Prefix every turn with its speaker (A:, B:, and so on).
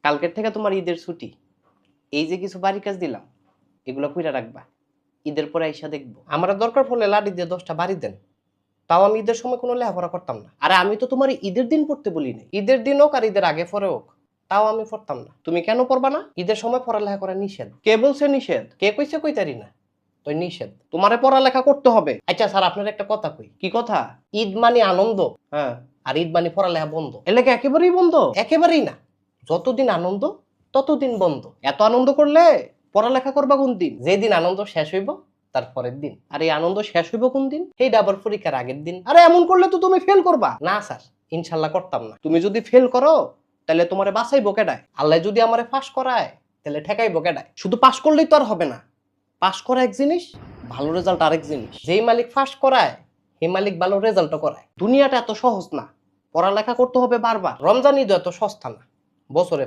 A: কালকের থেকে তোমার ঈদের ছুটি। এই যে কিছু বাড়ি কাজ দিলাম, এগুলো কইরা রাখবা। ঈদের পরে আইসা দেখবো। আমার দরকার পড়লে লাড়ি দিয়ে 10টা বাড়ি দেন, তাও আমি ঈদের সময় কোনো লেখাপড়া করতাম না। আরে আমি তো তোমার ঈদের দিন পড়তে বলি নাই। ঈদের দিন হোক আর ঈদের আগে পরে হোক, তাও আমি পড়তাম না। তুমি কেন পড়বা না? ঈদের সময় পড়ালেখা করা নিষেধ। কে বলছে নিষেধ? কে কইছে কইতারি না? তো নিষেধ। তোমারে পড়ালেখা করতে হবে। আচ্ছা স্যার, আপনার একটা কথা কই। কি কথা? ঈদ মানে আনন্দ, হ্যাঁ, আর ঈদ মানে পড়ালেখা বন্ধ। এলাকা একেবারেই বন্ধ? একেবারেই না। যতদিন আনন্দ ততদিন বন্ধ। এত আনন্দ করলে পড়ালেখা করবা কোন দিন? যেদিন আনন্দ শেষ হইব তার পরের দিন। আর এই আনন্দ শেষ হইব কোন দিন? এইটা আবার পরীক্ষার আগের দিন। আরে এমন করলে তো তুমি ফেল করবা। না স্যার, ইনশাল্লাহ করতাম না। তুমি যদি ফেল করো তাহলে তোমারে বাঁচাইবো কেডায়? আল্লাহ যদি আমারে পাস করায় তাহলে ঠেকাইবো কেডায়? শুধু পাস করলেই তো আর হবে না। পাস করা এক জিনিস, ভালো রেজাল্ট আরেক জিনিস। যেই মালিক পাস করায় সেই মালিক ভালো রেজাল্টও করায়। দুনিয়াটা এত সহজ না, পড়ালেখা করতে হবে বারবার। রমজান ঈদ এত সস্তা না, বছরে